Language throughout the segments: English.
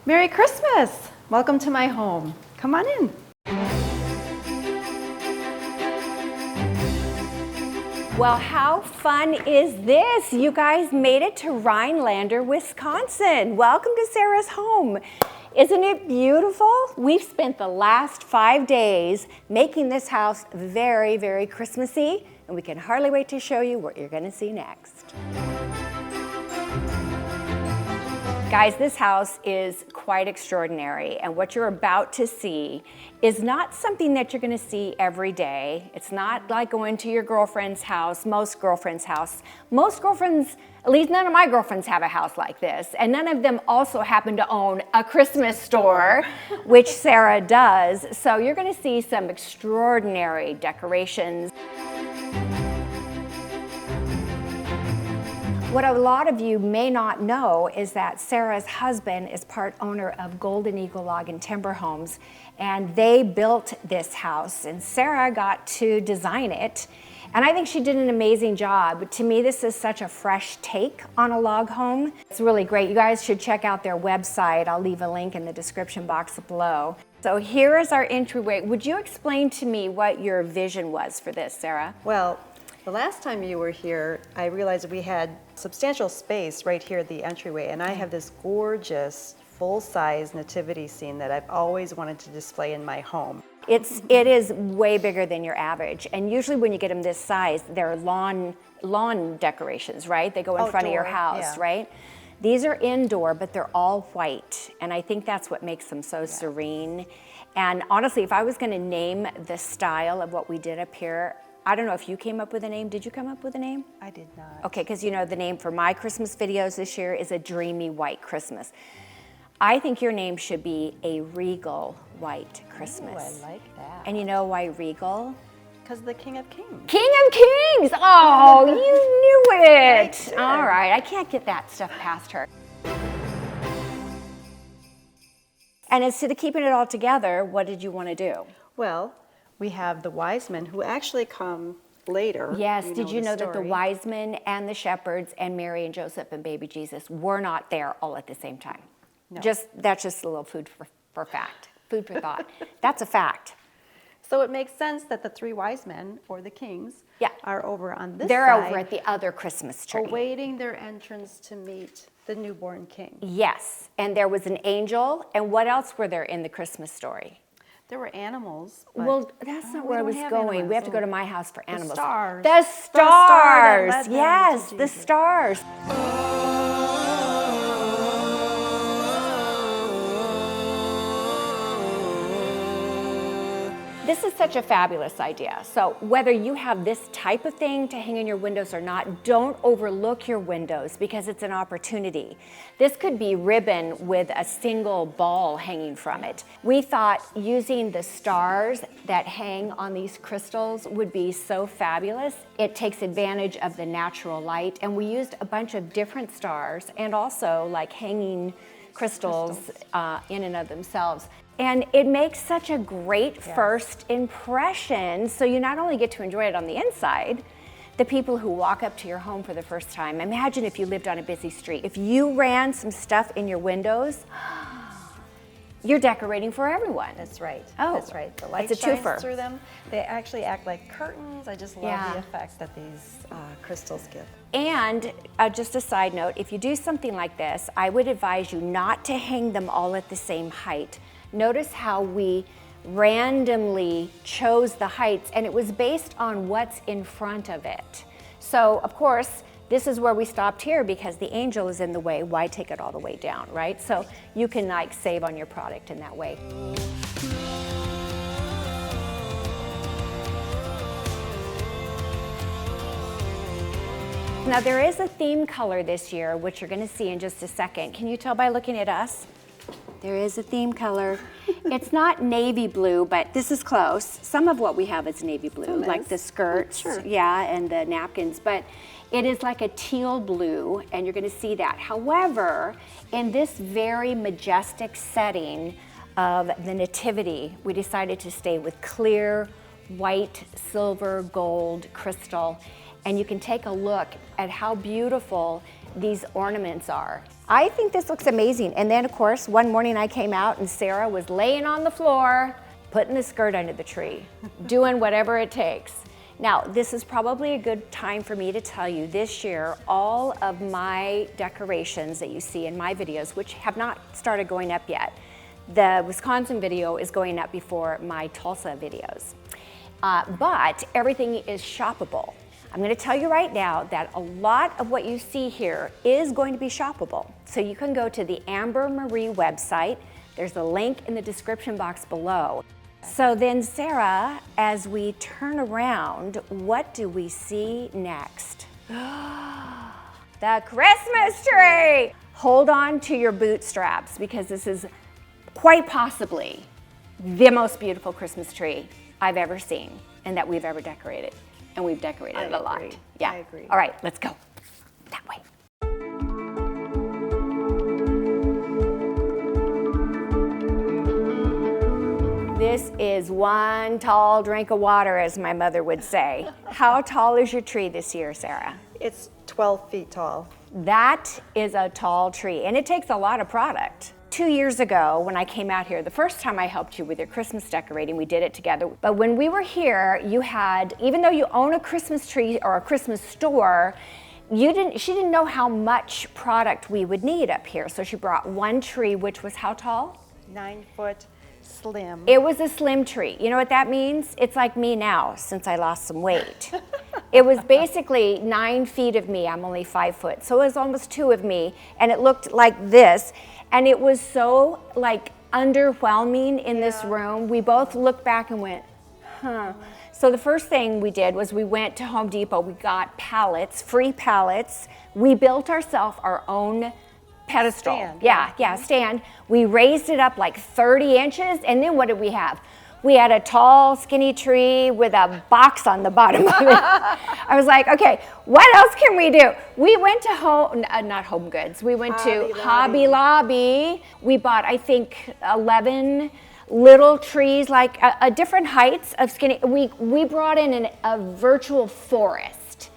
Merry Christmas! Welcome to my home. Come on in. Well, how fun is this? You guys made it to Rhinelander, Wisconsin. Welcome to Sarah's home. Isn't it beautiful? We've spent the last 5 days making this house very, very Christmassy, and we can hardly wait to show you what you're gonna see next. Guys, this house is quite extraordinary, and what you're about to see is not something that you're gonna see every day. It's not like going to your girlfriend's house, most girlfriends', at least none of my girlfriends have a house like this, and none of them also happen to own a Christmas store, which Sarah does. So you're gonna see some extraordinary decorations. What a lot of you may not know is that Sarah's husband is part owner of Golden Eagle Log and Timber Homes, and they built this house, and Sarah got to design it, and I think she did an amazing job. To me, this is such a fresh take on a log home. It's really great. You guys should check out their website. I'll leave a link in the description box below. So here is our entryway. Would you explain to me what your vision was for this, Sarah? Well, the last time you were here, I realized we had substantial space right here at the entryway, and I have this gorgeous full-size nativity scene that I've always wanted to display in my home. It is way bigger than your average, and usually when you get them this size, they're lawn decorations, right? They go in front of your house, yeah. Right? These are indoor, but they're all white, and I think that's what makes them so serene. And honestly, if I was gonna name the style of what we did up here, I don't know if you came up with a name. Did you come up with a name? I did not. Okay, because you know the name for my Christmas videos this year is A Dreamy White Christmas. I think your name should be A Regal White Christmas. Ooh, I like that. And you know why regal? Because the King of Kings. King of Kings! Oh, you knew it! I did. All right, I can't get that stuff past her. And instead of keeping it all together, what did you want to do? Well, we have the wise men who actually come later. Yes, did you know that the story. wise men and the shepherds and Mary and Joseph and baby Jesus were not there all at the same time? No. That's just a little food for fact, food for thought. That's a fact. So it makes sense that the three wise men, or the kings, are over on this They're side. over at the other Christmas tree. Awaiting their entrance to meet the newborn king. Yes, and there was an angel, and what else were there in the Christmas story? There were animals. But Well, that's not where I was going. We have to go to my house for animals. Stars. The star that stars. led them Yes, to the Jesus. stars. This is such a fabulous idea. So whether you have this type of thing to hang in your windows or not, don't overlook your windows because it's an opportunity. This could be ribbon with a single ball hanging from it. We thought using the stars that hang on these crystals would be so fabulous. It takes advantage of the natural light, and we used a bunch of different stars and also like hanging crystals in and of themselves. And it makes such a great first impression. So you not only get to enjoy it on the inside, the people who walk up to your home for the first time, imagine if you lived on a busy street. If you ran some stuff in your windows, you're decorating for everyone. That's right. Oh, that's right. The light it's a shines twofer. through them. They actually act like curtains. I just love the effect that these crystals give. And just a side note, if you do something like this, I would advise you not to hang them all at the same height. Notice how we randomly chose the heights, and it was based on what's in front of it. So, of course, this is where we stopped here because the angel is in the way. Why take it all the way down, right? So you can like save on your product in that way. Now there is a theme color this year, which you're gonna see in just a second. Can you tell by looking at us? There is a theme color. It's not navy blue, but this is close. Some of what we have is navy blue, like the skirts, and the napkins, but it is like a teal blue, and you're gonna see that. However, in this very majestic setting of the Nativity, we decided to stay with clear, white, silver, gold, crystal, and you can take a look at how beautiful these ornaments are. I think this looks amazing. And then of course, one morning I came out and Sarah was laying on the floor, putting the skirt under the tree, doing whatever it takes. Now, this is probably a good time for me to tell you this year, all of my decorations that you see in my videos, which have not started going up yet. The Wisconsin video is going up before my Tulsa videos. But everything is shoppable. I'm going to tell you right now that a lot of what you see here is going to be shoppable. So you can go to the Amber Marie website. There's a link in the description box below. So then, Sarah, as we turn around, what do we see next? The Christmas tree! Hold on to your bootstraps because this is quite possibly the most beautiful Christmas tree I've ever seen and that we've ever decorated. And we've decorated it a lot. Yeah. I agree. All right, let's go that way. This is one tall drink of water, as my mother would say. How tall is your tree this year, Sarah? It's 12 feet tall. That is a tall tree, and it takes a lot of product. 2 years ago, when I came out here, the first time I helped you with your Christmas decorating, we did it together. But when we were here, you had, even though you own a Christmas tree or a Christmas store, she didn't know how much product we would need up here. So she brought one tree, which was how tall? 9 foot, slim. It was a slim tree. You know what that means? It's like me now, since I lost some weight. It was basically 9 feet of me. I'm only 5 foot. So it was almost 2 of me, and it looked like this. And it was so like underwhelming in this room. We both looked back and went, huh. So the first thing we did was we went to Home Depot. We got pallets, free pallets. We built ourselves our own pedestal. Stand. Stand. We raised it up like 30 inches. And then what did we have? We had a tall, skinny tree with a box on the bottom of it. I was like, okay, what else can we do? We went to not Home Goods. We went to Hobby Lobby. We bought, I think, 11 little trees, like different heights of skinny. We brought in a virtual forest.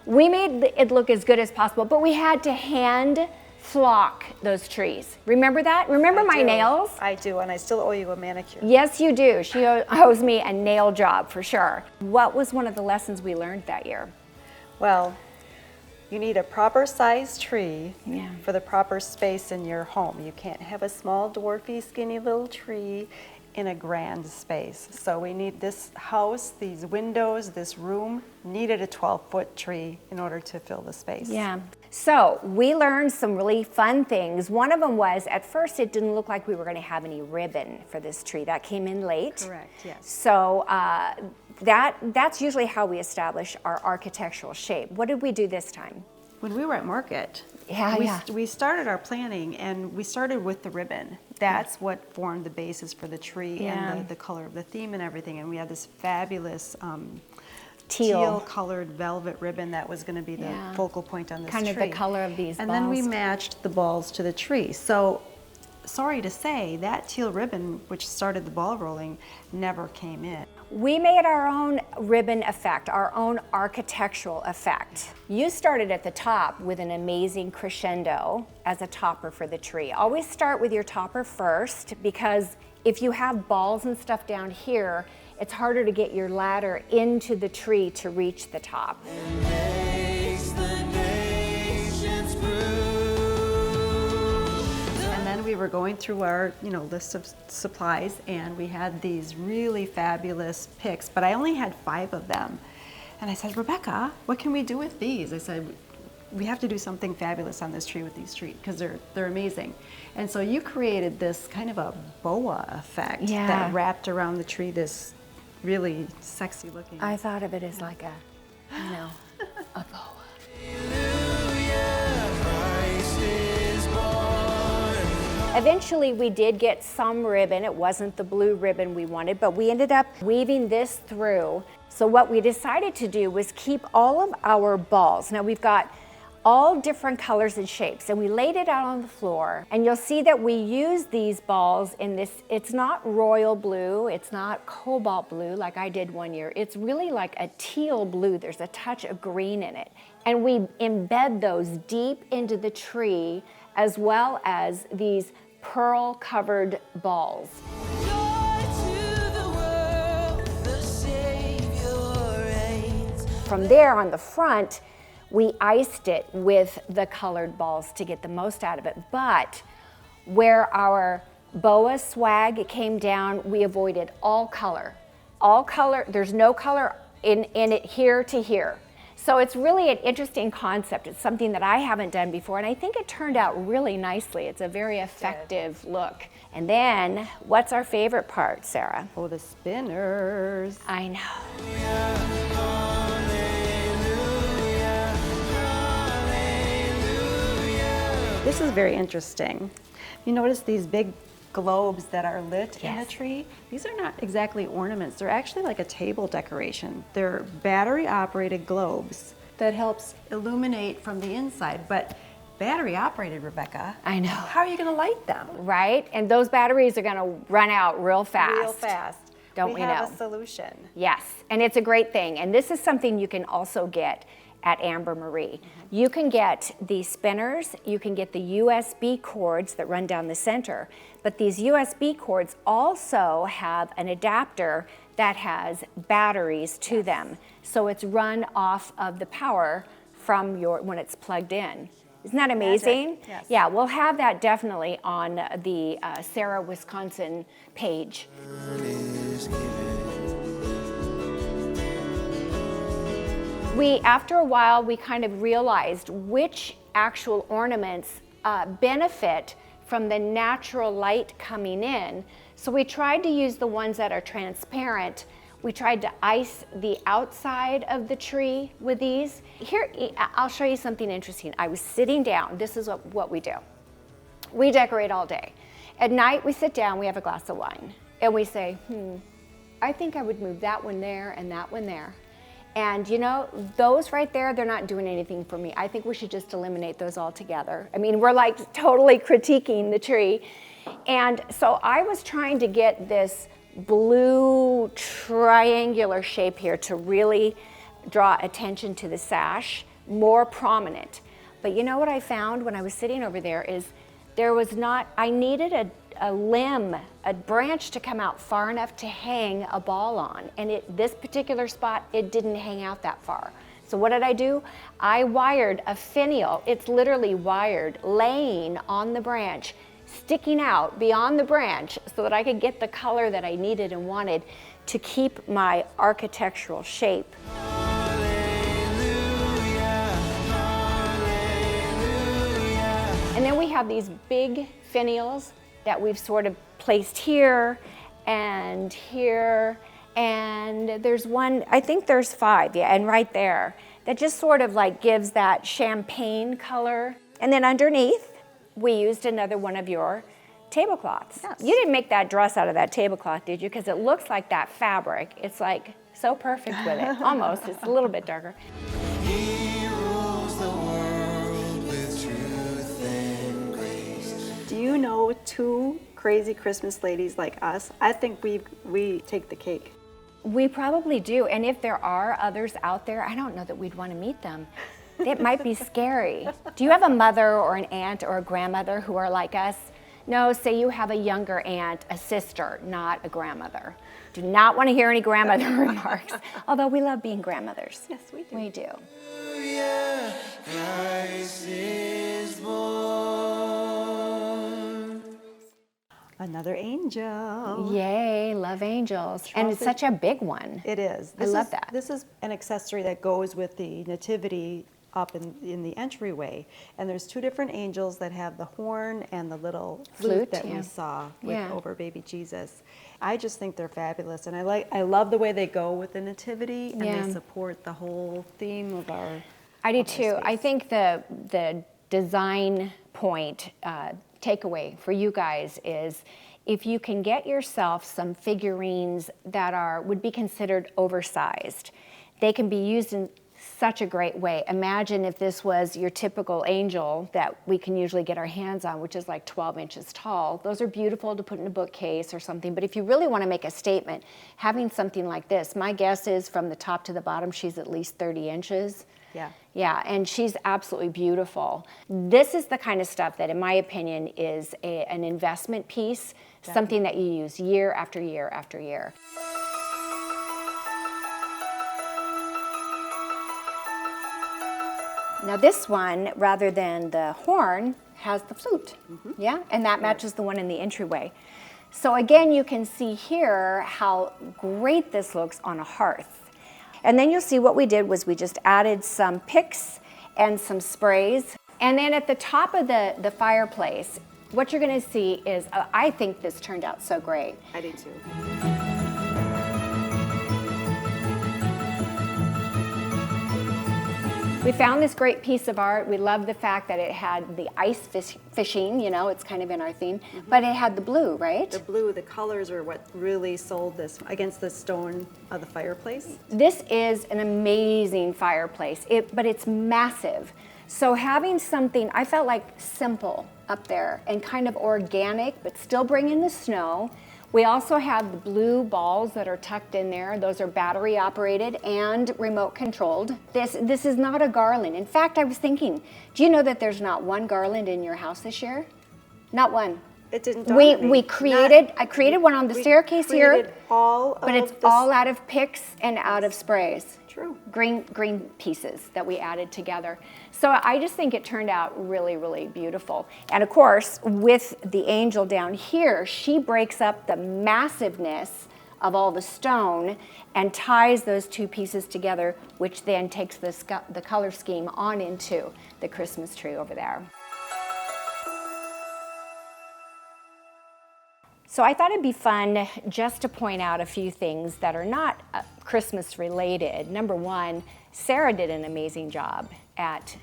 We made it look as good as possible, but we had to hand flock those trees. Remember that? Remember my nails? I do, and I still owe you a manicure. Yes, you do. She owes me a nail job for sure. What was one of the lessons we learned that year? Well, you need a proper sized tree Yeah. for the proper space in your home. You can't have a small, dwarfy, skinny little tree in a grand space. So we need this house, these windows, this room needed a 12-foot tree in order to fill the space. Yeah. So we learned some really fun things. One of them was, at first it didn't look like we were going to have any ribbon for this tree. That came in late. Correct, yes. So that's usually how we establish our architectural shape. What did we do this time? When we were at market, Yeah. we started our planning and we started with the ribbon. That's what formed the basis for the tree and the color of the theme and everything. And we had this fabulous teal colored velvet ribbon that was going to be the focal point on this tree. Kind of the color of these balls. And then we matched the balls to the tree. So sorry to say, that teal ribbon, which started the ball rolling, never came in. We made our own ribbon effect, our own architectural effect. You started at the top with an amazing crescendo as a topper for the tree. Always start with your topper first, because if you have balls and stuff down here, it's harder to get your ladder into the tree to reach the top. We were going through our, list of supplies, and we had these really fabulous picks, but I only had 5 of them. And I said, Rebecca, what can we do with these? I said, we have to do something fabulous on this tree with these trees because they're amazing. And so you created this kind of a boa effect that wrapped around the tree, this really sexy looking. I thought of it as like a boa. Eventually we did get some ribbon. It wasn't the blue ribbon we wanted, but we ended up weaving this through. So what we decided to do was keep all of our balls. Now we've got all different colors and shapes, and we laid it out on the floor, and you'll see that we use these balls in this, it's not royal blue, it's not cobalt blue like I did one year. It's really like a teal blue. There's a touch of green in it. And we embed those deep into the tree as well as these pearl-covered balls. From there on the front, we iced it with the colored balls to get the most out of it. But where our boa swag came down, we avoided all color. All color, there's no color in it here to here. So it's really an interesting concept. It's something that I haven't done before, and I think it turned out really nicely. It's a very effective look. And then, what's our favorite part, Sarah? Oh, the spinners. I know. This is very interesting. You notice these big globes that are lit in the Yes. tree? These are not exactly ornaments. They're actually like a table decoration. They're battery operated globes that helps illuminate from the inside, but battery operated, Rebecca. I know. How are you gonna light them? Right? And those batteries are gonna run out real fast. Real fast. Don't we have know? a solution. Yes, and it's a great thing. And this is something you can also get at Amber Marie. You can get the spinners, you can get the USB cords that run down the center, but these USB cords also have an adapter that has batteries to them. So it's run off of the power from when it's plugged in. Isn't that amazing? Magic. Yes. Yeah, we'll have that definitely on the Sarah, Wisconsin page. After a while, we kind of realized which actual ornaments benefit from the natural light coming in. So we tried to use the ones that are transparent. We tried to ice the outside of the tree with these. Here, I'll show you something interesting. I was sitting down. This is what we do. We decorate all day. At night, we sit down, we have a glass of wine, and we say, I think I would move that one there and that one there. And you know, those right there, they're not doing anything for me. I think we should just eliminate those altogether. I mean, we're like totally critiquing the tree. And so I was trying to get this blue triangular shape here to really draw attention to the sash, more prominent. But you know what I found when I was sitting over there is I needed a limb, a branch to come out far enough to hang a ball on. And this particular spot, it didn't hang out that far. So what did I do? I wired a finial. It's literally wired, laying on the branch, sticking out beyond the branch so that I could get the color that I needed and wanted to keep my architectural shape. And then we have these big finials that we've sort of placed here, and there's one, I think there's 5, yeah, and right there, that just sort of like gives that champagne color. And then underneath, we used another one of your tablecloths. Yes. You didn't make that dress out of that tablecloth, did you? Because it looks like that fabric. It's like so perfect with it, almost. It's a little bit darker. He rules the world with truth and grace. Do you know 2 crazy Christmas ladies like us? I think we take the cake. We probably do, and if there are others out there, I don't know that we'd want to meet them. It might be scary. Do you have a mother or an aunt or a grandmother who are like us? No, say you have a younger aunt, a sister, not a grandmother. Do not want to hear any grandmother remarks, although we love being grandmothers. Yes, we do. We do. Hallelujah, Christ is born. Another angel. Yay, love angels. And it's such a big one. It is. I love that. This is an accessory that goes with the nativity up in the entryway. And there's 2 different angels that have the horn and the little flute that yeah. we saw Yeah. over baby Jesus. I just think they're fabulous, and I love the way they go with the nativity, and Yeah. they support the whole theme of our. I do of our too. space. I think the design point takeaway for you guys is if you can get yourself some figurines that would be considered oversized, they can be used in such a great way. Imagine if this was your typical angel that we can usually get our hands on, which is like 12 inches tall. Those are beautiful to put in a bookcase or something, but if you really want to make a statement, having something like this, my guess is from the top to the bottom, she's at least 30 inches. Yeah. Yeah, and she's absolutely beautiful. This is the kind of stuff that, in my opinion, is an investment piece, something that you use year after year after year. Now this one, rather than the horn, has the flute, yeah? And that matches the one in the entryway. So again, you can see here how great this looks on a hearth. And then you'll see what we did was we just added some picks and some sprays. And then at the top of the fireplace, what you're gonna see is, I think this turned out so great. I do too. We found this great piece of art. We love the fact that it had the ice fishing, you know, it's kind of in our theme, but it had the blue, right? The blue, the colors are what really sold this against the stone of the fireplace. This is an amazing fireplace, but it's massive. So having something, I felt like simple up there and kind of organic, but still bring in the snow. We also have the blue balls that are tucked in there. Those are battery operated and remote controlled. This is not a garland. In fact, I was thinking, do you know that there's not one garland in your house this year? Not one. It didn't dawn on me. I created one on the staircase here, but it's all out of picks and out of sprays. True. Green pieces that we added together. So I just think it turned out really, really beautiful. And of course, with the angel down here, she breaks up the massiveness of all the stone and ties those two pieces together, which then takes the color scheme on into the Christmas tree over there. So I thought it'd be fun just to point out a few things that are not Christmas related. Number one, Sarah did an amazing job at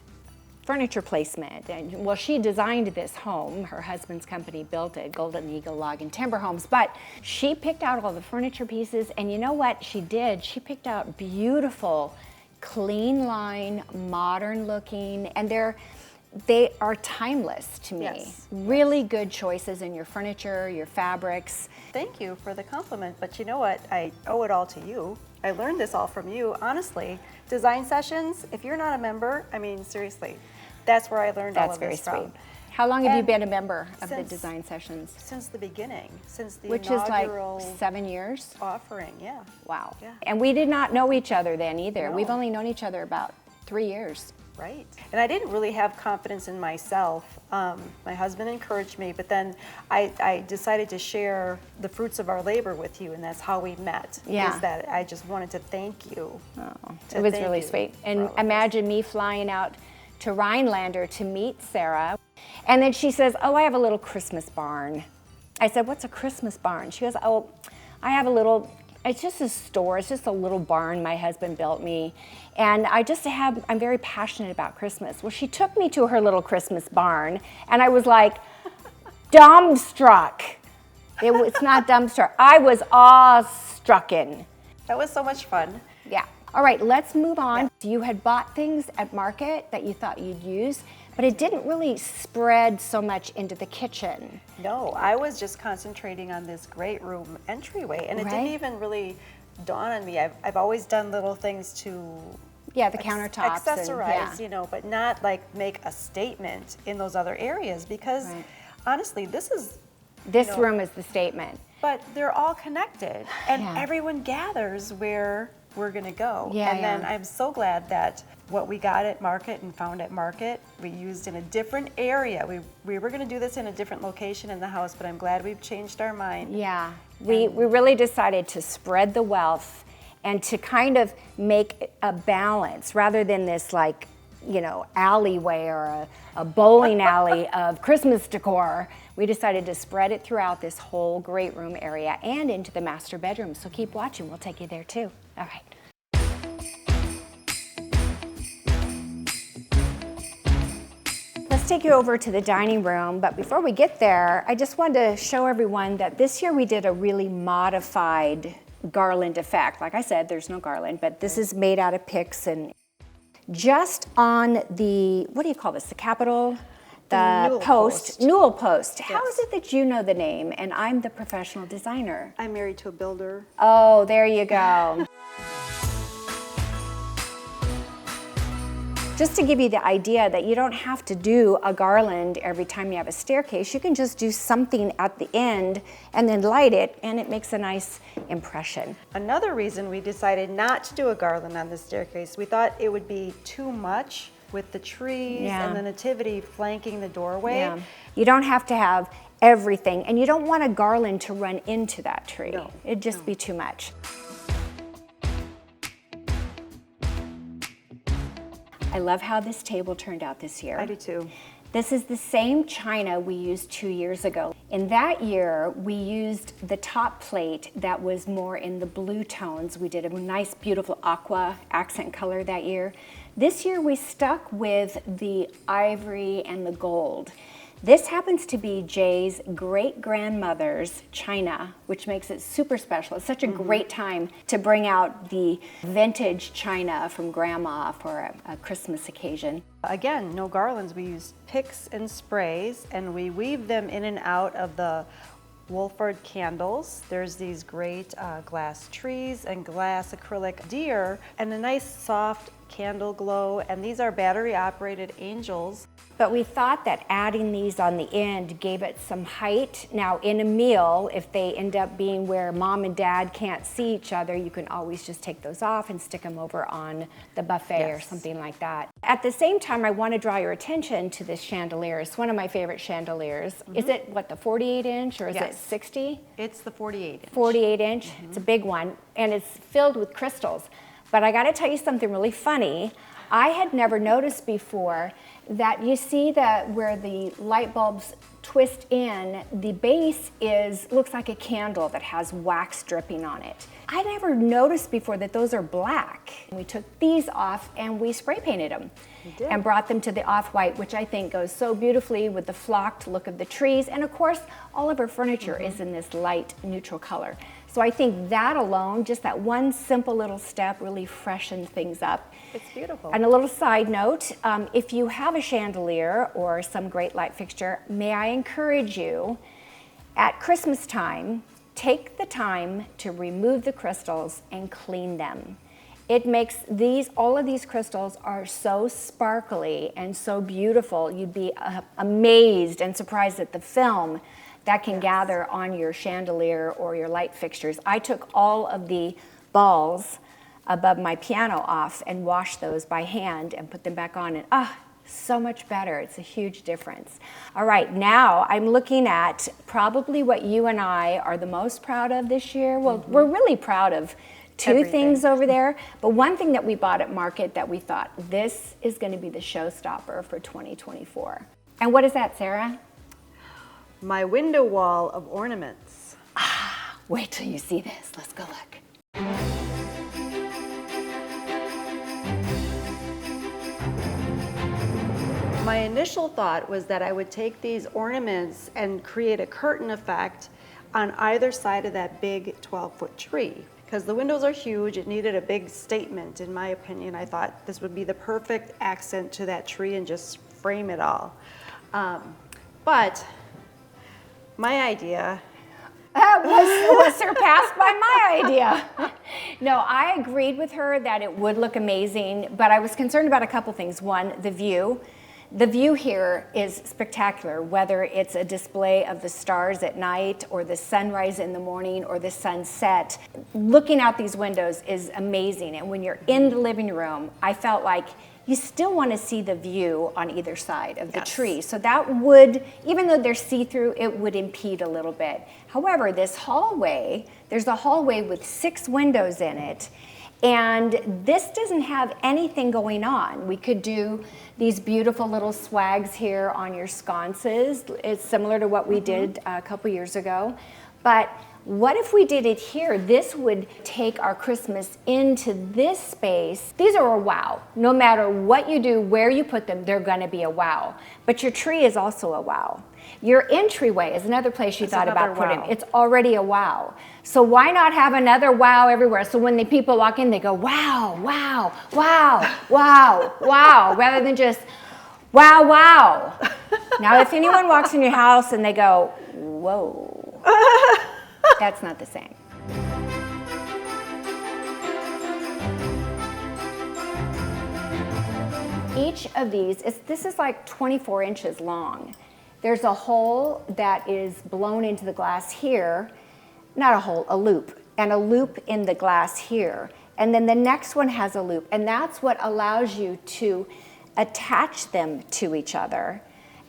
furniture placement. And well, she designed this home. Her husband's company built it, Golden Eagle Log and Timber Homes, but she picked out all the furniture pieces, and you know what she did? She picked out beautiful, clean line, modern looking, and they are timeless to me. Yes. Really good choices in your furniture, your fabrics. Thank you for the compliment, but you know what? I owe it all to you. I learned this all from you, honestly. Design sessions, if you're not a member, I mean, seriously, that's where I learned all of this from. That's very sweet. How long have you been a member of the since- design sessions? Since the beginning, since the Which is like inaugural 7 years? offering, yeah. Wow. Yeah. And we did not know each other then either. No. We've only known each other about 3 years. Right. And I didn't really have confidence in myself. My husband encouraged me, but then I decided to share the fruits of our labor with you, and that's how we met. Yeah. Is that I just wanted to thank you. It was really sweet. And imagine me flying out to Rhinelander to meet Sarah. And then she says, oh, I have a little Christmas barn. I said, what's a Christmas barn? She goes, oh, I have a little, it's just a store. It's just a little barn my husband built me. And I'm very passionate about Christmas. Well, she took me to her little Christmas barn, and I was like, dumbstruck. It's not dumbstruck. I was awestrucken. That was so much fun. Yeah. All right, let's move on. You had bought things at market that you thought you'd use, but it didn't really spread so much into the kitchen. No, I was just concentrating on this great room entryway, and it didn't Right. even really dawn on me. I've always done little things to Yeah, the countertops. accessorize, And, you know, but not like make a statement in those other areas, because Right. honestly, this is, This you know, room is the statement. but they're all connected, and Yeah. everyone gathers where we're gonna go. Yeah, and then yeah. I'm so glad that what we got at market and found at market, we used in a different area. We were gonna do this in a different location in the house, but I'm glad we've changed our mind. Yeah, we really decided to spread the wealth and to kind of make a balance rather than this like, you know, alleyway or a bowling alley of Christmas decor. We decided to spread it throughout this whole great room area and into the master bedroom. So keep watching, we'll take you there too. All right. Let's take you over to the dining room, but before we get there, I just wanted to show everyone that this year we did a really modified garland effect. Like I said, there's no garland, but this is made out of picks, and just on the, what do you call this, the Capitol? The newel post, post. newel post. How Yes. is it that you know the name and I'm the professional designer? I'm married to a builder. Oh, there you go. Just to give you the idea that you don't have to do a garland every time you have a staircase, you can just do something at the end and then light it, and it makes a nice impression. Another reason we decided not to do a garland on the staircase, we thought it would be too much with the trees and the nativity flanking the doorway. Yeah. You don't have to have everything, and you don't want a garland to run into that tree. No. It'd just be too much. I love how this table turned out this year. I do too. This is the same china we used 2 years ago. In that year, we used the top plate that was more in the blue tones. We did a nice, beautiful aqua accent color that year. This year, we stuck with the ivory and the gold. This happens to be Jay's great-grandmother's china, which makes it super special. It's such a great time to bring out the vintage china from Grandma for a Christmas occasion. Again, no garlands. We use picks and sprays, and we weave them in and out of the Wolford candles. There's these great glass trees and glass acrylic deer, and a nice soft candle glow, and these are battery-operated angels. But we thought that adding these on the end gave it some height. Now in a meal, if they end up being where mom and dad can't see each other, you can always just take those off and stick them over on the buffet or something like that. At the same time, I want to draw your attention to this chandelier. It's one of my favorite chandeliers. Is it, what, the 48 inch or is it 60? It's the 48 inch. 48 inch, it's a big one, and it's filled with crystals. But I gotta tell you something really funny. I had never noticed before that you see that where the light bulbs twist in, the base looks like a candle that has wax dripping on it. I never noticed before that those are black. We took these off and we spray painted them and brought them to the off-white, which I think goes so beautifully with the flocked look of the trees. And of course, all of our furniture is in this light neutral color. So I think that alone, just that one simple little step, really freshened things up. It's beautiful. And a little side note, if you have a chandelier or some great light fixture, may I encourage you, at Christmas time, take the time to remove the crystals and clean them. It makes all of these crystals are so sparkly and so beautiful. You'd be amazed and surprised at the film that can gather on your chandelier or your light fixtures. I took all of the balls above my piano off and washed those by hand and put them back on, and so much better. It's a huge difference. All right, now I'm looking at probably what you and I are the most proud of this year. Well, we're really proud of two things over there, but one thing that we bought at market that we thought, this is gonna be the showstopper for 2024. And what is that, Sarah? My window wall of ornaments. Wait till you see this. Let's go look. My initial thought was that I would take these ornaments and create a curtain effect on either side of that big 12-foot tree. Because the windows are huge, it needed a big statement, in my opinion. I thought this would be the perfect accent to that tree and just frame it all. But my idea was surpassed by my idea. No, I agreed with her that it would look amazing, but I was concerned about a couple things. One, the view. The view here is spectacular, whether it's a display of the stars at night or the sunrise in the morning or the sunset. Looking out these windows is amazing, and when you're in the living room, I felt like you still want to see the view on either side of the tree. So that would, even though they're see-through, it would impede a little bit. However, this hallway, there's a hallway with 6 windows in it, and this doesn't have anything going on. We could do these beautiful little swags here on your sconces. It's similar to what we did a couple years ago. But what if we did it here? This would take our Christmas into this space. These are a wow. No matter what you do, where you put them, they're gonna be a wow. But your tree is also a wow. Your entryway is another place you thought about putting. It's already a wow. So why not have another wow everywhere? So when the people walk in, they go, wow, wow, wow, wow, wow, rather than just, wow, wow. Now, if anyone walks in your house and they go, whoa, that's not the same. each of these, this is like 24 inches long. There's a hole that is blown into the glass here, not a hole, a loop, and a loop in the glass here. And then the next one has a loop, and that's what allows you to attach them to each other.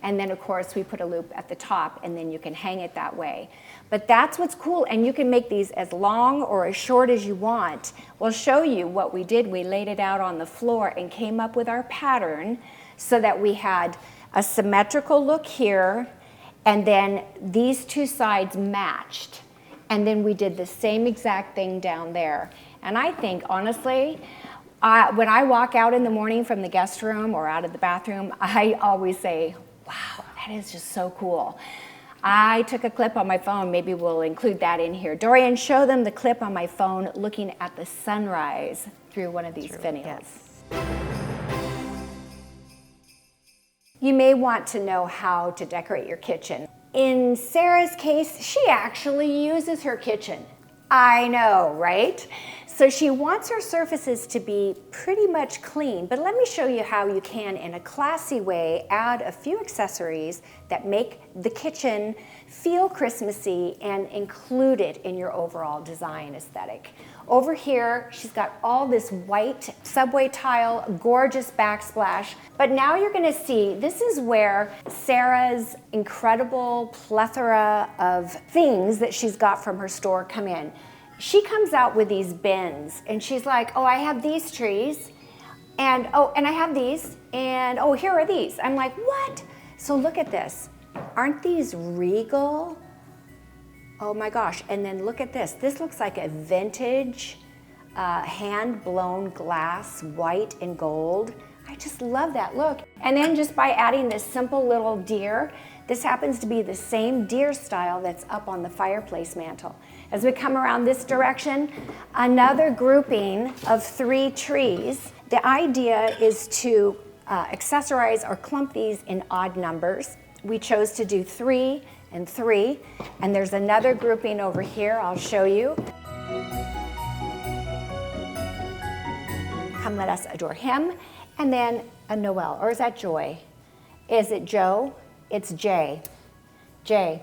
And then of course we put a loop at the top, and then you can hang it that way. But that's what's cool, and you can make these as long or as short as you want. We'll show you what we did. We laid it out on the floor and came up with our pattern so that we had a symmetrical look here, and then these two sides matched. And then we did the same exact thing down there. And I think, honestly, when I walk out in the morning from the guest room or out of the bathroom, I always say, wow, that is just so cool. I took a clip on my phone. Maybe we'll include that in here. Dorian, show them the clip on my phone looking at the sunrise through one of these finials. Yes. You may want to know how to decorate your kitchen. In Sarah's case, she actually uses her kitchen. I know, right? So she wants her surfaces to be pretty much clean, but let me show you how you can, in a classy way, add a few accessories that make the kitchen feel Christmassy and include it in your overall design aesthetic. Over here, she's got all this white subway tile, gorgeous backsplash, but now you're gonna see, this is where Sarah's incredible plethora of things that she's got from her store come in. She comes out with these bins, and she's like, oh, I have these trees, and oh, and I have these, and oh, here are these. I'm like, what? So look at this. Aren't these regal? Oh my gosh, and then look at this. This looks like a vintage hand-blown glass, white and gold. I just love that look. And then just by adding this simple little deer, this happens to be the same deer style that's up on the fireplace mantle. As we come around this direction, another grouping of 3 trees. The idea is to accessorize or clump these in odd numbers. We chose to do 3 and 3, and there's another grouping over here I'll show you. Come let us adore him, and then a Noel, or is that Joy? Is it Joe? It's Jay. Jay.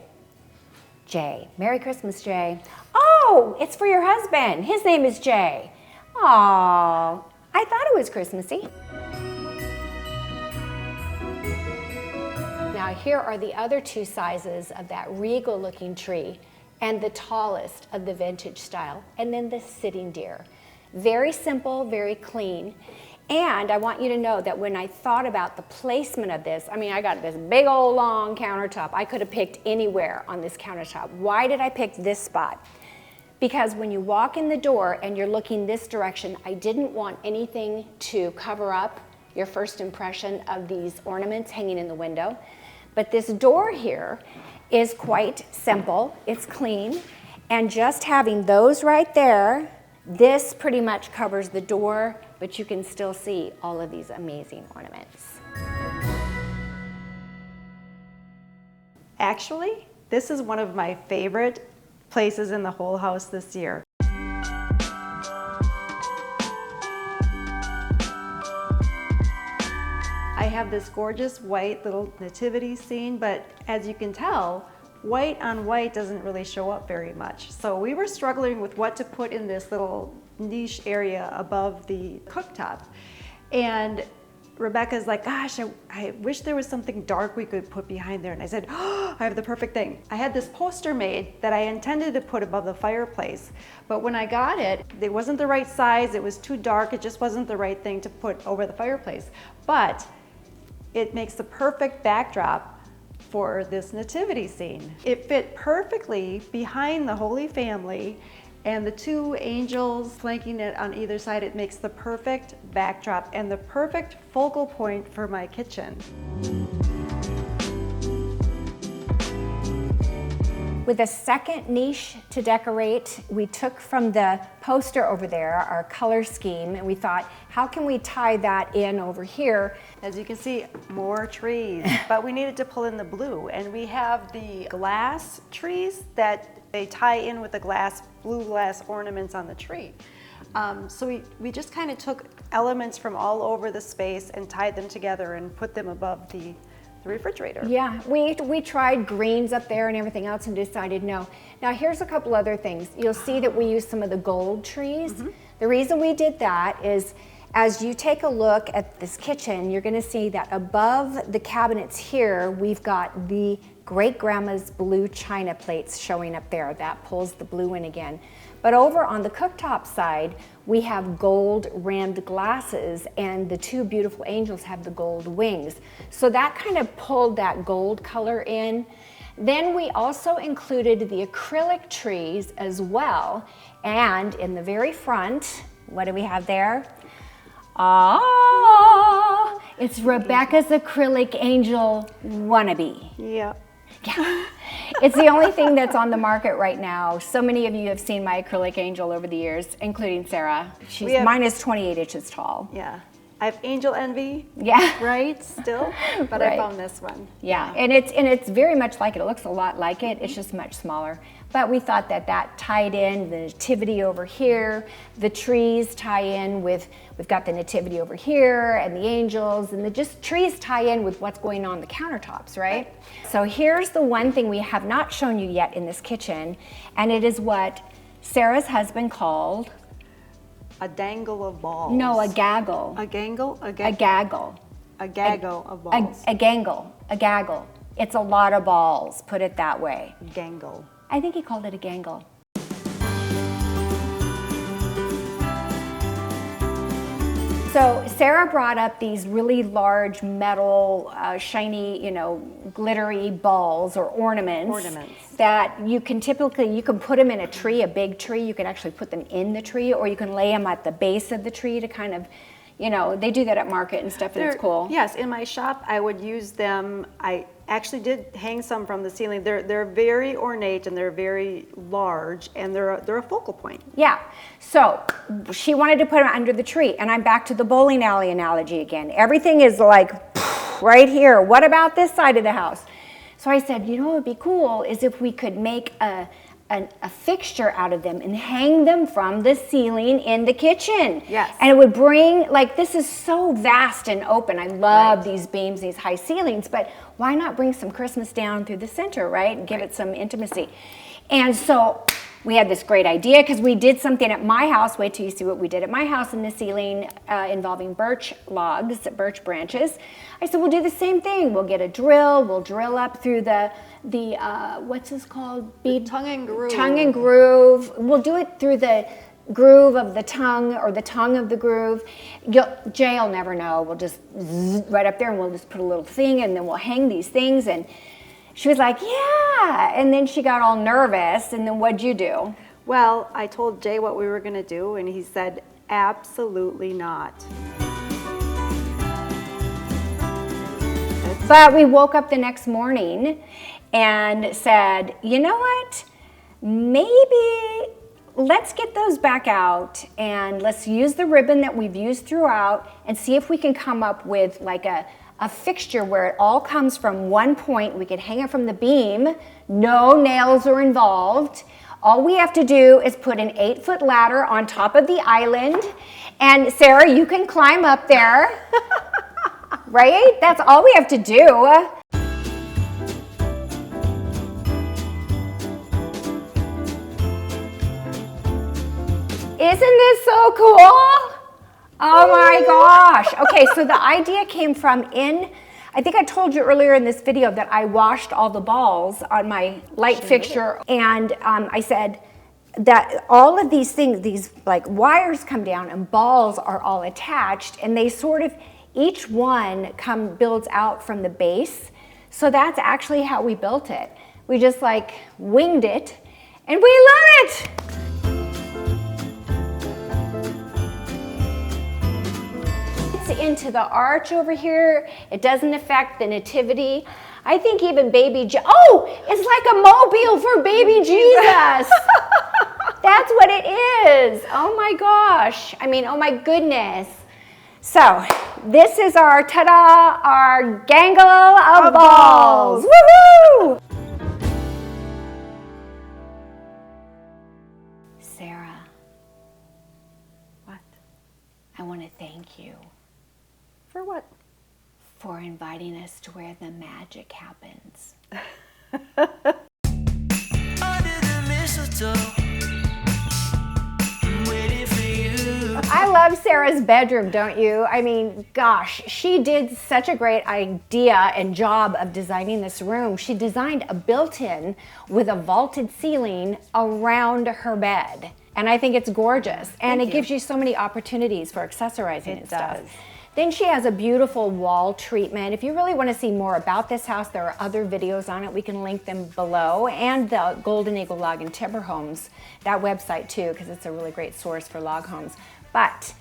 Jay. Merry Christmas, Jay. Oh, it's for your husband. His name is Jay. Aw, I thought it was Christmassy. Now here are the other 2 sizes of that regal looking tree, and the tallest of the vintage style, and then the sitting deer. Very simple, very clean. And I want you to know that when I thought about the placement of this, I mean, I got this big old long countertop. I could have picked anywhere on this countertop. Why did I pick this spot? Because when you walk in the door and you're looking this direction, I didn't want anything to cover up your first impression of these ornaments hanging in the window. But this door here is quite simple, it's clean, and just having those right there, this pretty much covers the door, but you can still see all of these amazing ornaments. Actually, this is one of my favorite places in the whole house this year. I have this gorgeous white little nativity scene, but as you can tell, white on white doesn't really show up very much. So we were struggling with what to put in this little niche area above the cooktop. And Rebecca's like, gosh, I wish there was something dark we could put behind there. And I said, oh, I have the perfect thing. I had this poster made that I intended to put above the fireplace. But when I got it, it wasn't the right size. It was too dark. It just wasn't the right thing to put over the fireplace. But it makes the perfect backdrop for this nativity scene. It fit perfectly behind the Holy Family and the 2 angels flanking it on either side. It makes the perfect backdrop and the perfect focal point for my kitchen. With a second niche to decorate, we took from the poster over there our color scheme, and we thought, how can we tie that in over here? As you can see, more trees, but we needed to pull in the blue, and we have the glass trees that they tie in with the blue glass ornaments on the tree. So we just kind of took elements from all over the space and tied them together and put them above the refrigerator. Yeah, we tried greens up there and everything else and decided no. Now here's a couple other things. You'll see that we used some of the gold trees. The reason we did that is as you take a look at this kitchen, you're gonna see that above the cabinets here, we've got the great-grandma's blue china plates showing up there. That pulls the blue in again. But over on the cooktop side, we have gold rimmed glasses and the two beautiful angels have the gold wings. So that kind of pulled that gold color in. Then we also included the acrylic trees as well. And in the very front, what do we have there? Ah, it's Rebecca's acrylic angel wannabe. Yeah. Yeah, it's the only thing that's on the market right now. So many of you have seen my acrylic angel over the years, including Sarah. Mine is 28 inches tall. Yeah. I have angel envy. Yeah. Right, still, but Right. I found this one. Yeah, and it's very much like it. It looks a lot like it. It's just much smaller. But we thought that tied in the nativity over here, the trees tie in with, we've got the nativity over here and the angels, and the just trees tie in with what's going on the countertops, right? So here's the one thing we have not shown you yet in this kitchen, and it is what Sarah's husband called A dangle of balls. no, a gaggle. A gangle? A gaggle. A gaggle of balls. A gangle. A gaggle. It's a lot of balls, put it that way. Gangle. I think he called it a gangle. So Sarah brought up these really large metal, shiny, glittery balls or ornaments. That you can put them in a tree, a big tree. You can actually put them in the tree, or you can lay them at the base of the tree to kind of, they do that at market and stuff, and it's cool. Yes, in my shop I would use them. I actually did hang some from the ceiling. They're very ornate and they're very large and they're a focal point. Yeah, so she wanted to put them under the tree, and I'm back to the bowling alley analogy again. Everything is like right here. What about this side of the house? So I said, what would be cool is if we could make a fixture out of them and hang them from the ceiling in the kitchen. Yes. And it would bring, this is so vast and open. I love these beams, these high ceilings, but why not bring some Christmas down through the center, right? And give it some intimacy. And so we had this great idea because we did something at my house. Wait till you see what we did at my house in the ceiling involving birch logs, birch branches. I said, we'll do the same thing. We'll get a drill. We'll drill up through the what's this called? Tongue and groove. Tongue and groove. We'll do it through the groove of the tongue or the tongue of the groove. Jay will never know. We'll just right up there and we'll just put a little thing and then we'll hang these things. And she was like, yeah. And then she got all nervous. And then what'd you do? Well, I told Jay what we were going to do and he said, absolutely not. But we woke up the next morning and said, you know what? Maybe let's get those back out and let's use the ribbon that we've used throughout and see if we can come up with like a fixture where it all comes from one point. We could hang it from the beam. No nails are involved. All we have to do is put an 8-foot ladder on top of the island. And Sarah, you can climb up there. Right? That's all we have to do. Isn't this so cool? Oh my gosh. Okay, so the idea came from I think I told you earlier in this video that I washed all the balls on my light fixture, and I said that all of these things, these like wires come down and balls are all attached, and they sort of, each one builds out from the base. So that's actually how we built it. We just winged it, and we love it. Into the arch over here. It doesn't affect the nativity. I think even it's like a mobile for baby Jesus. That's what it is. Oh my gosh. Oh my goodness. So this is our our gangle of balls. Woohoo! Sarah, want to thank you For what? for inviting us to where the magic happens. Under the mistletoe, I'm waiting for you. I love Sarah's bedroom, don't you? I mean, gosh, she did such a great idea and job of designing this room. She designed a built-in with a vaulted ceiling around her bed. And I think it's gorgeous. And it gives you so many opportunities for accessorizing and stuff. Does. Then she has a beautiful wall treatment. If you really want to see more about this house, there are other videos on it. We can link them below. And the Golden Eagle Log and Timber Homes, that website too, because it's a really great source for log homes. But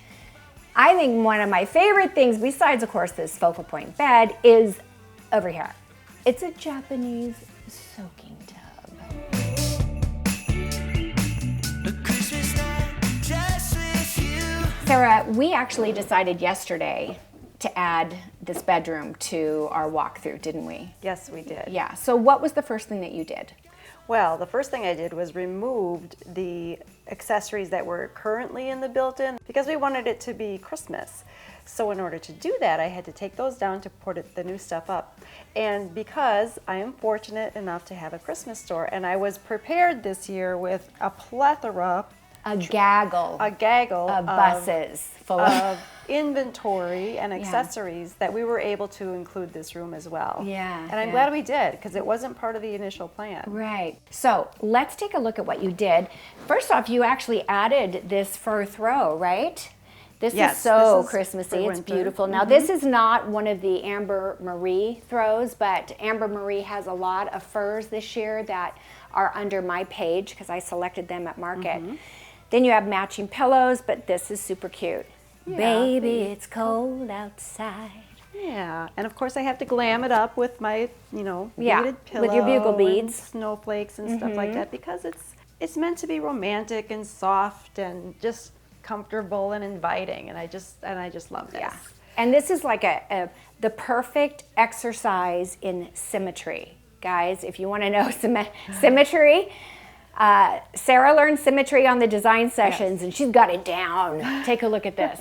I think one of my favorite things, besides of course this focal point bed, is over here. It's a Japanese soaking tub. A Christmas night just with you. Sarah, we actually decided yesterday to add this bedroom to our walkthrough, didn't we? Yes, we did. Yeah, so what was the first thing that you did? Well, the first thing I did was removed the accessories that were currently in the built-in because we wanted it to be Christmas. So in order to do that, I had to take those down to put the new stuff up. And because I am fortunate enough to have a Christmas store, and I was prepared this year with a plethora, A gaggle of buses full of inventory and accessories that we were able to include this room as well. Yeah, And I'm yeah. glad we did because it wasn't part of the initial plan. Right. So let's take a look at what you did. First off, you actually added this fur throw, right? This Yes, is so this is Christmassy. for It's winter. beautiful. Now, this is not one of the Amber Marie throws, but Amber Marie has a lot of furs this year that are under my page because I selected them at market. Then you have matching pillows, but this is super cute. Baby, it's cold outside. Yeah, and of course I have to glam it up with my, Yeah, beaded pillow with your bugle and beads. snowflakes and stuff like that because it's meant to be romantic and soft and just comfortable and inviting, and I just love this. Yeah. And this is like the perfect exercise in symmetry. Guys, if you want to know symmetry, Sarah learned symmetry on the design sessions and she's got it down. Take a look at this.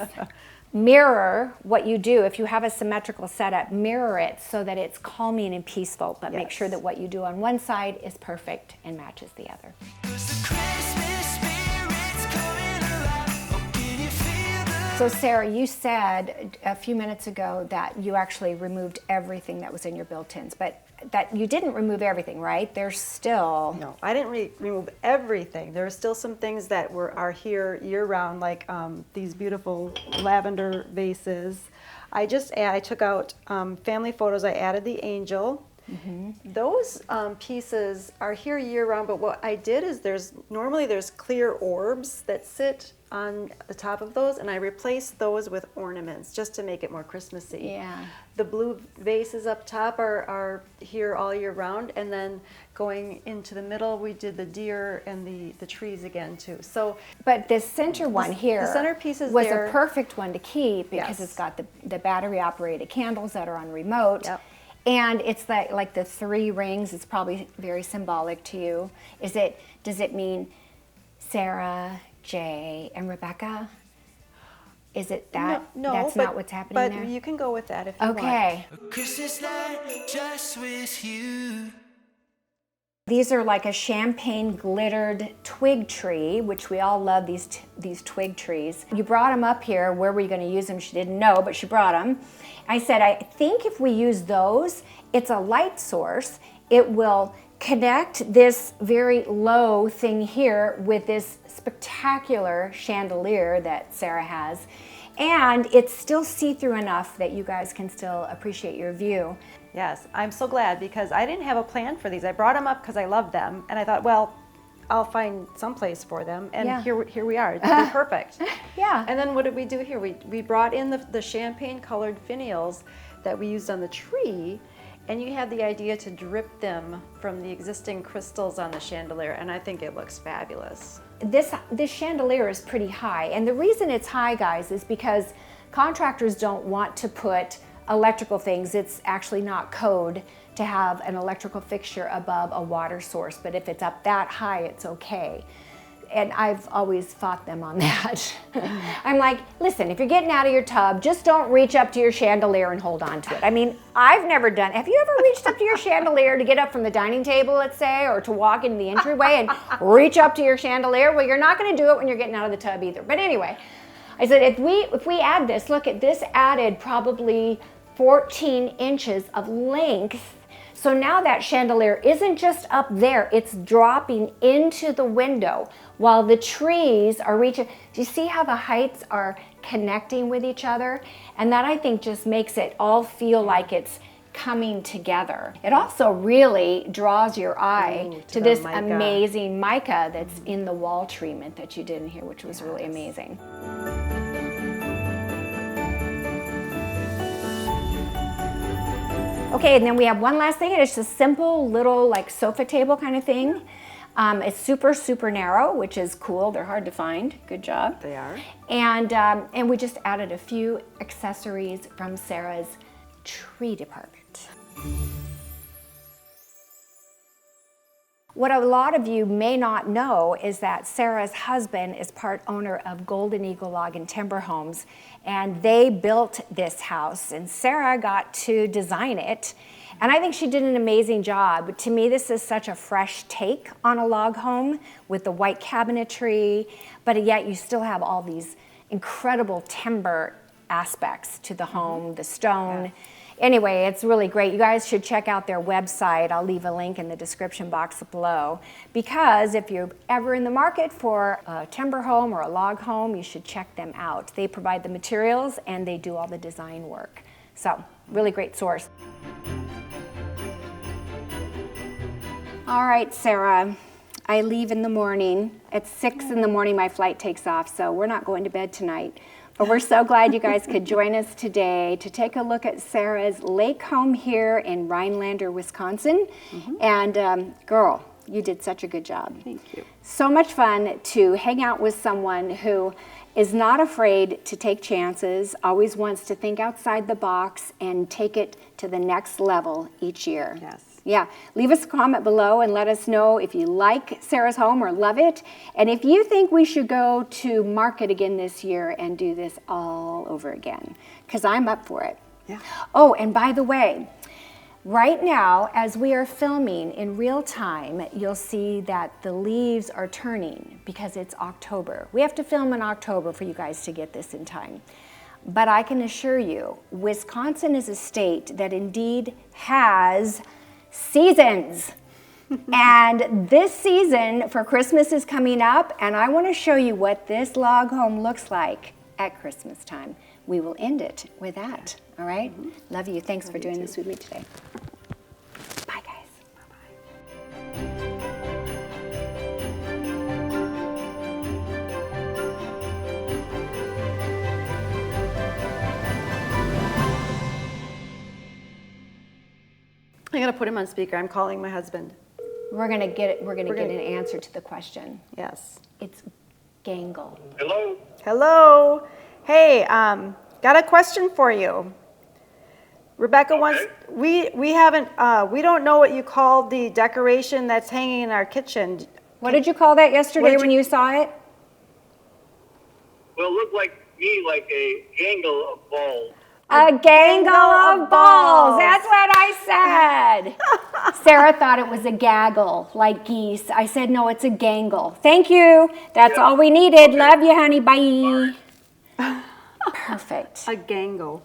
Mirror what you do. If you have a symmetrical setup, mirror it so that it's calming and peaceful, but make sure that what you do on one side is perfect and matches the other. 'Cause the Christmas spirit's coming alive. Oh, can you feel the So Sarah, you said a few minutes ago that you actually removed everything that was in your built-ins, but that you didn't remove everything, right? There's still... No, I didn't remove everything. There are still some things that are here year-round, like these beautiful lavender vases. I took out family photos. I added the angel. Those pieces are here year-round, but what I did is normally there's clear orbs that sit on the top of those, and I replaced those with ornaments just to make it more Christmassy. Yeah. The blue vases up top are here all year round, and then going into the middle, we did the deer and the trees again too. So, But this center one here centerpiece is was there. a perfect one to keep because Yes. it's got the battery-operated candles that are on remote. Yep. And it's like the 3 rings. It's probably very symbolic to you. Does it mean Sarah, Jay, and Rebecca? Is it that? no, That's but, not what's happening but there? you can go with that if you want. Okay. A Christmas night just with you. These are like a champagne glittered twig tree, which we all love these twig trees. You brought them up here. Where were you going to use them? She didn't know, but she brought them. I said, I think if we use those, it's a light source. It will connect this very low thing here with this spectacular chandelier that Sarah has. And it's still see-through enough that you guys can still appreciate your view. Yes, I'm so glad because I didn't have a plan for these. I brought them up because I loved them, and I thought, well, I'll find some place for them, and Yeah. here we are. They're perfect. Yeah. And then what did we do here? We brought in the champagne-colored finials that we used on the tree, and you had the idea to drip them from the existing crystals on the chandelier, and I think it looks fabulous. This chandelier is pretty high, and the reason it's high, guys, is because contractors don't want to put electrical things. It's actually not code to have an electrical fixture above a water source, but if it's up that high, it's okay. and I've always fought them on that. I'm like, listen, if you're getting out of your tub, just don't reach up to your chandelier and hold on to it. I mean, I've never done, have you ever reached up to your chandelier to get up from the dining table, let's say, or to walk into the entryway and reach up to your chandelier? Well, you're not gonna do it when you're getting out of the tub either. But anyway, I said, if we add this, look at this, added probably 14 inches of length. So now that chandelier isn't just up there, it's dropping into the window while the trees are reaching. Do you see how the heights are connecting with each other? And that, I think, just makes it all feel like it's coming together. It also really draws your eye to this mica. amazing mica that's in the wall treatment that you did in here, which was really amazing. Okay, and then we have one last thing, and it's just a simple little like sofa table kind of thing. It's super, super narrow, which is cool. They're hard to find. Good job. They are. And we just added a few accessories from Sarah's tree department. What a lot of you may not know is that Sarah's husband is part owner of Golden Eagle Log and Timber Homes, and they built this house, and Sarah got to design it, and I think she did an amazing job. To me, this is such a fresh take on a log home with the white cabinetry, but yet you still have all these incredible timber aspects to the home, the stone. Yeah. Anyway, it's really great. You guys should check out their website. I'll leave a link in the description box below, because if you're ever in the market for a timber home or a log home, you should check them out. They provide the materials and they do all the design work. So, really great source. All right, Sarah, I leave in the morning. At 6 in the morning, my flight takes off, so we're not going to bed tonight. But we're so glad you guys could join us today to take a look at Sarah's lake home here in Rhinelander, Wisconsin. And girl, you did such a good job. Thank you. So much fun to hang out with someone who is not afraid to take chances, always wants to think outside the box and take it to the next level each year. Yes. Yeah, leave us a comment below and let us know if you like Sarah's home or love it, and if you think we should go to market again this year and do this all over again, because I'm up for it. Yeah. Oh, and by the way, right now, as we are filming in real time, you'll see that the leaves are turning because it's October. We have to film in October for you guys to get this in time. But I can assure you, Wisconsin is a state that indeed has seasons. And this season for Christmas is coming up, and I want to show you what this log home looks like at Christmas time. We will end it with that. All right? Love you. Thanks for doing this with me today. Bye, guys. I gotta put him on speaker. I'm calling my husband. We're gonna get an answer to the question. Yes. It's gangle. Hello. Hello. Hey, got a question for you. Rebecca wants. We haven't. We don't know what you called the decoration that's hanging in our kitchen. What did you call that yesterday did when you saw it? Well, it looked like a gangle of balls. A gangle of balls. That's what I said. Sarah thought it was a gaggle, like geese. I said, no, it's a gangle. Thank you. That's all we needed. Love you, honey. Bye. Perfect. A gangle.